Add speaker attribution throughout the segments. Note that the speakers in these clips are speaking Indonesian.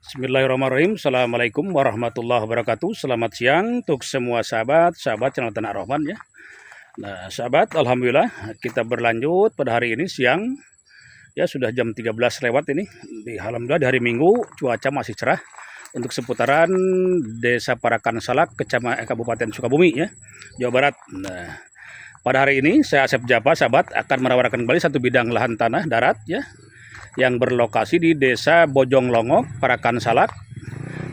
Speaker 1: Bismillahirrahmanirrahim. Assalamualaikum warahmatullahi wabarakatuh. Selamat siang untuk semua sahabat channel Tanah Rahman ya. Nah, sahabat, alhamdulillah kita berlanjut pada hari ini siang. Ya, sudah jam 13 lewat ini. Alhamdulillah di hari Minggu cuaca masih cerah untuk seputaran Desa Parakan Salak, Kabupaten Sukabumi ya, Jawa Barat. Nah, pada hari ini saya Asep Japa, sahabat, akan menawarkan kembali satu bidang lahan tanah darat ya, yang berlokasi di Desa Bojong Longok, Parakan Salak,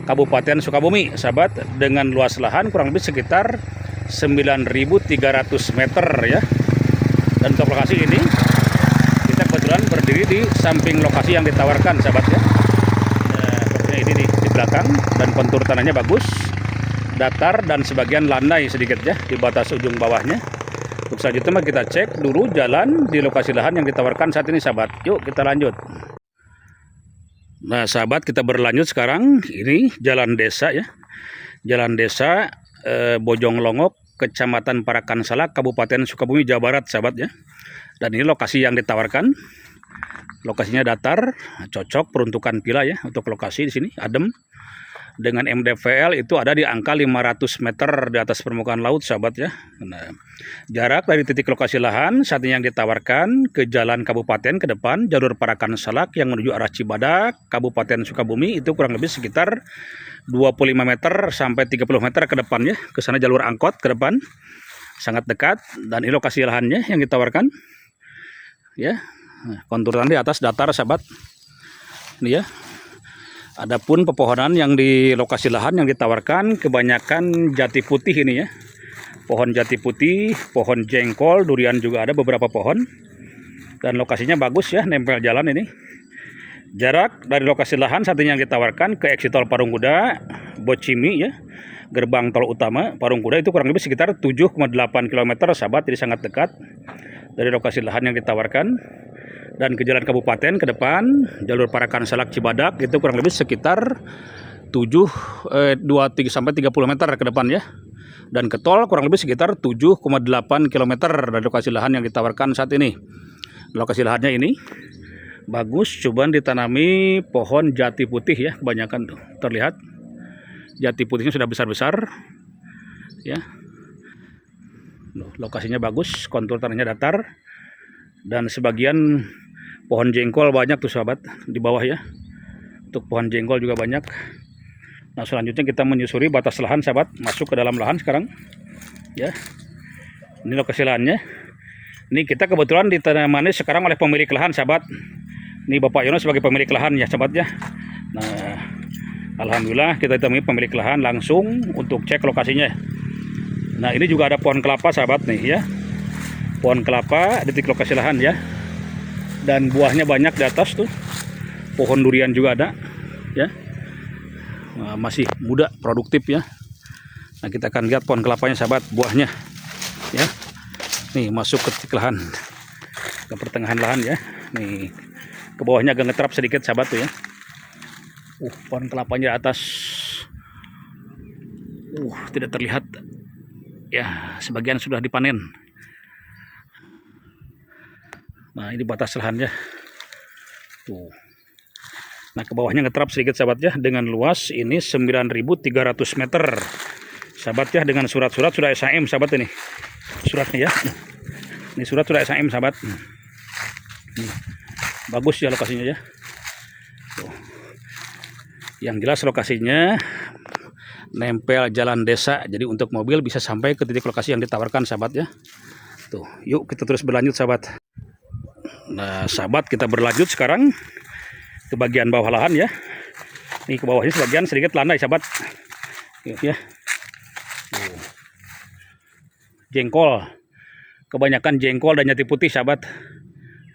Speaker 1: Kabupaten Sukabumi, sahabat, dengan luas lahan kurang lebih sekitar 9.300 meter ya. Dan untuk lokasi ini kita kebetulan berdiri di samping lokasi yang ditawarkan, sahabat ya. Sepertinya ini di belakang, dan kontur tanahnya bagus, datar dan sebagian landai sedikit ya di batas ujung bawahnya. Untuk selanjutnya kita cek dulu jalan di lokasi lahan yang ditawarkan saat ini, sahabat. Yuk kita lanjut. Nah, sahabat, kita berlanjut sekarang. Ini jalan desa ya, jalan desa Bojong Longok, Kecamatan Parakan Salak, Kabupaten Sukabumi, Jawa Barat, sahabat ya. Dan ini lokasi yang ditawarkan. Lokasinya datar, cocok peruntukan pila ya untuk lokasi di sini, adem. Dengan MDVL itu ada di angka 500 meter di atas permukaan laut, sahabat ya. Nah, jarak dari titik lokasi lahan saat ini yang ditawarkan ke jalan kabupaten ke depan jalur Parakan Salak yang menuju arah Cibadak, Kabupaten Sukabumi, itu kurang lebih sekitar 25 meter sampai 30 meter ke depan ya. Ke sana jalur angkot ke depan, sangat dekat. Dan ini lokasi lahannya yang ditawarkan ya. Nah, kontur tanah di atas datar, sahabat. Ini ya. Adapun pepohonan yang di lokasi lahan yang ditawarkan kebanyakan jati putih ini ya. Pohon jati putih, pohon jengkol, durian juga ada beberapa pohon. Dan lokasinya bagus ya, nempel jalan ini. Jarak dari lokasi lahan saat ini yang ditawarkan ke Eksitol Parung Kuda, Bocimi ya, gerbang tol utama Parung Kuda, itu kurang lebih sekitar 7,8 km, sahabat. Jadi sangat dekat dari lokasi lahan yang ditawarkan. Dan ke jalan kabupaten ke depan jalur Parakan Salak Cibadak itu kurang lebih sekitar 23 sampai 30 meter ke depan ya. Dan ke tol kurang lebih sekitar 7,8 km dari lokasi lahan yang ditawarkan saat ini. Lokasi lahannya ini bagus, cobaan ditanami pohon jati putih ya, kebanyakan tuh terlihat jati putihnya sudah besar-besar ya. Lokasinya bagus, kontur tanahnya datar, dan sebagian pohon jengkol banyak tuh, sahabat, di bawah ya. Untuk pohon jengkol juga banyak. Nah, selanjutnya kita menyusuri batas lahan, sahabat, masuk ke dalam lahan sekarang ya. Ini lokasi lahannya. Ini kita kebetulan ditemani sekarang oleh pemilik lahan, sahabat. Ini Bapak Yono sebagai pemilik lahan ya, sahabat ya. Nah, alhamdulillah kita ditemani pemilik lahan langsung untuk cek lokasinya. Nah, ini juga ada pohon kelapa, sahabat nih ya. Pohon kelapa di titik lokasi lahan ya. Dan buahnya banyak di atas tuh. Pohon durian juga ada ya. Nah, masih muda, produktif ya. Nah, kita akan lihat pohon kelapanya, sahabat, buahnya ya. Nih masuk ke titik lahan, ke pertengahan lahan ya. Nih ke bawahnya agak ngetrap sedikit, sahabat tuh ya. Pohon kelapanya atas tidak terlihat ya, sebagian sudah dipanen. Nah, ini batas lahannya tuh. Nah, ke bawahnya ngetrap sedikit, sahabat ya, dengan luas ini 9.300 meter, sahabat ya. Dengan surat-surat sudah SHM, sahabat, ini suratnya ya. Ini surat sudah SHM, sahabat. Bagus ya lokasinya ya tuh. Yang jelas lokasinya nempel jalan desa, jadi untuk mobil bisa sampai ke titik lokasi yang ditawarkan, sahabat ya. Tuh, yuk kita terus berlanjut, sahabat. Nah, sahabat, kita berlanjut sekarang ke bagian bawah lahan ya. Ini ke bawahnya sebagian sedikit landai, sahabat ya. Jengkol, kebanyakan jengkol dan jati putih, sahabat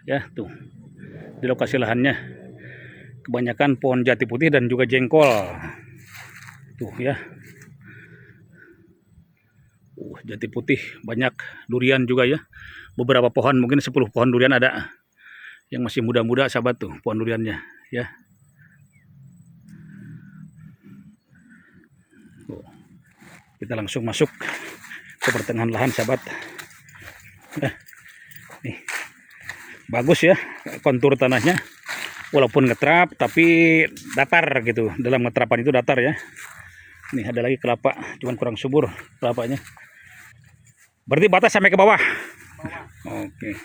Speaker 1: ya. Tuh di lokasi lahannya kebanyakan pohon jati putih dan juga jengkol tuh ya. Jati putih banyak, durian juga ya, beberapa pohon, mungkin 10 pohon durian ada yang masih muda-muda, sahabat, tuh pohon duriannya ya. Kita langsung masuk ke pertengahan lahan, sahabat. Nih bagus ya kontur tanahnya, walaupun ngetrap tapi datar gitu. Dalam ngetrapan itu datar ya. Ini ada lagi kelapa, cuman kurang subur kelapanya. Berarti batas sampai ke bawah. Oke.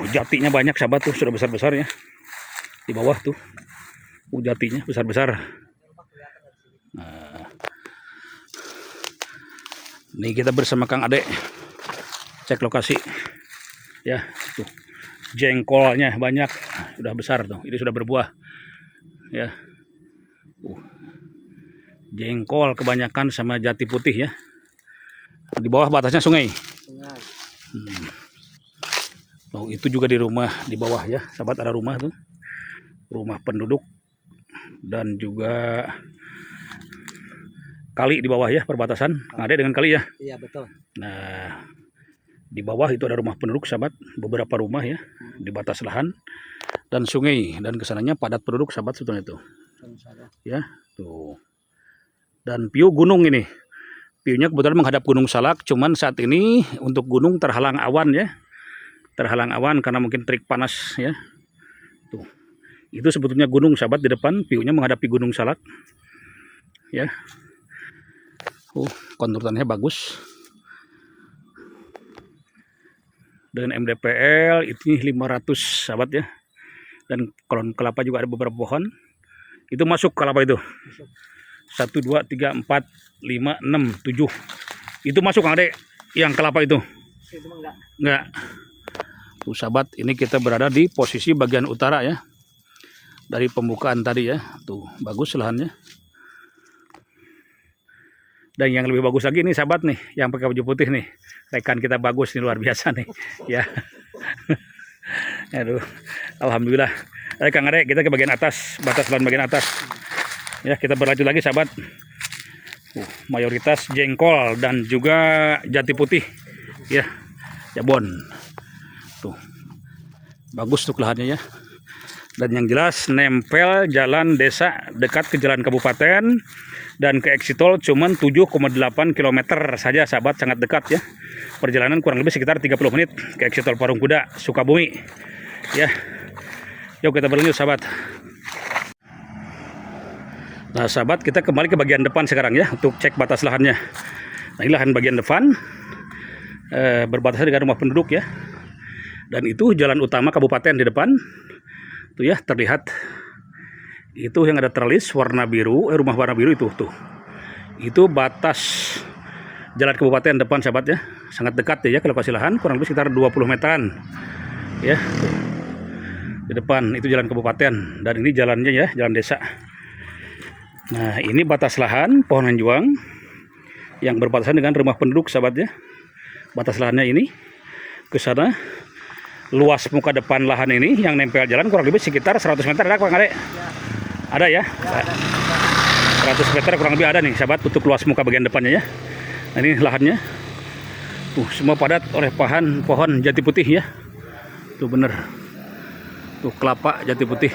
Speaker 1: Jatinya banyak sahabat tuh, sudah besar-besar ya. Di bawah tuh. Jatinya besar-besar. Nah. Ini kita bersama Kang Ade cek lokasi. Ya, tuh. Jengkolnya banyak, sudah besar tuh. Ini sudah berbuah. Ya. Jengkol kebanyakan sama jati putih ya. Di bawah batasnya sungai. Oh, itu juga di rumah di bawah ya, sahabat, ada rumah tuh. Rumah penduduk dan juga kali di bawah ya, perbatasan. Ada dengan kali ya.
Speaker 2: Iya, betul.
Speaker 1: Nah, di bawah itu ada rumah penduduk sahabat, beberapa rumah ya, di batas lahan dan sungai, dan kesananya padat penduduk sahabat sebetulnya itu. Ya, tuh. Dan view gunung ini. View-nya kebetulan menghadap Gunung Salak, cuman saat ini untuk gunung terhalang awan ya. Terhalang awan karena mungkin terik panas ya. Tuh. Itu sebetulnya gunung sahabat di depan, view-nya menghadapi Gunung Salak. Ya. Kontur tanahnya bagus. Dengan MDPL itu 500 sahabat ya. Dan kolon kelapa juga ada beberapa pohon. Itu masuk kelapa itu. 1, 2, 3, 4, 5, 6, 7. Itu masuk Kang Ade yang kelapa itu?
Speaker 2: Itu
Speaker 1: enggak. Tuh sahabat, ini kita berada di posisi bagian utara ya. Dari pembukaan tadi ya. Tuh, bagus lahannya. Dan yang lebih bagus lagi nih sahabat nih, yang pakai baju putih nih. Rekan kita bagus nih, luar biasa nih. Ya. Aduh, alhamdulillah. Kang Ade, kita ke bagian atas, batas lahan bagian atas. Ya, kita berlanjut lagi sahabat. Mayoritas jengkol dan juga jati putih. Ya, jabon. Tuh. Bagus tuh lahannya ya. Dan yang jelas nempel jalan desa dekat ke jalan kabupaten dan ke eksitol cuman 7,8 km saja sahabat, sangat dekat ya. Perjalanan kurang lebih sekitar 30 menit ke eksitol Parung Kuda, Sukabumi. Ya. Yuk kita berlanjut sahabat. Nah sahabat, kita kembali ke bagian depan sekarang ya untuk cek batas lahannya. Nah ini lahan bagian depan berbatasan dengan rumah penduduk ya. Dan itu jalan utama kabupaten di depan. Tuh ya, terlihat itu yang ada trellis warna biru, rumah warna biru itu tuh. Itu batas jalan kabupaten depan sahabat ya. Sangat dekat ya ke lokasi lahan, kurang lebih sekitar 20 meteran. Ya. Tuh. Di depan itu jalan kabupaten dan ini jalannya ya, jalan desa. Nah, ini batas lahan pohon anjuang yang berbatasan dengan rumah penduduk sahabat ya. Batas lahannya ini ke sana. Luas muka depan lahan ini yang nempel jalan kurang lebih sekitar 100 meter ada Kang Ade? Ada ya? 100 meter kurang lebih ada nih sahabat untuk luas muka bagian depannya ya. Nah, ini lahannya. Tuh, semua padat oleh pohon jati putih ya. Tuh bener. Tuh kelapa jati putih.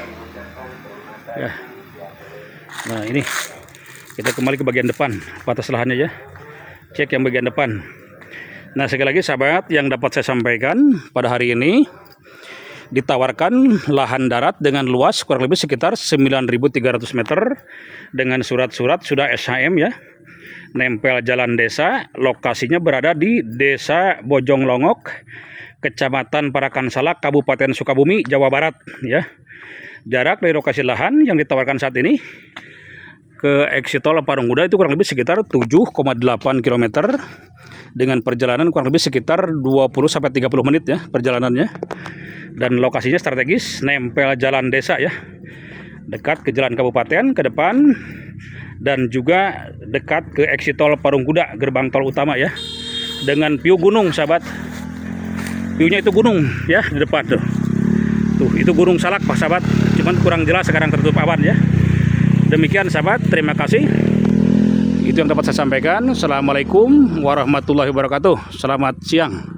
Speaker 1: Ya. Nah ini kita kembali ke bagian depan batas lahannya ya. Cek yang bagian depan. Nah sekali lagi sahabat, yang dapat saya sampaikan pada hari ini ditawarkan lahan darat dengan luas kurang lebih sekitar 9.300 meter dengan surat-surat sudah SHM ya. Nempel jalan desa, lokasinya berada di Desa Bojong Longok, Kecamatan Parakan Salak, Kabupaten Sukabumi, Jawa Barat ya. Jarak dari lokasi lahan yang ditawarkan saat ini ke eksitol Parung Kuda itu kurang lebih sekitar 7,8 km dengan perjalanan kurang lebih sekitar 20-30 menit ya perjalanannya. Dan lokasinya strategis, nempel jalan desa ya. Dekat ke jalan kabupaten ke depan dan juga dekat ke eksitol Parung Kuda, gerbang tol utama ya. Dengan view gunung sahabat. View-nya itu gunung ya di depan tuh. Tuh, itu Gunung Salak Pak sahabat. Cuman kurang jelas sekarang tertutup awan ya. Demikian sahabat, terima kasih. Itu yang dapat saya sampaikan. Assalamualaikum warahmatullahi wabarakatuh. Selamat siang.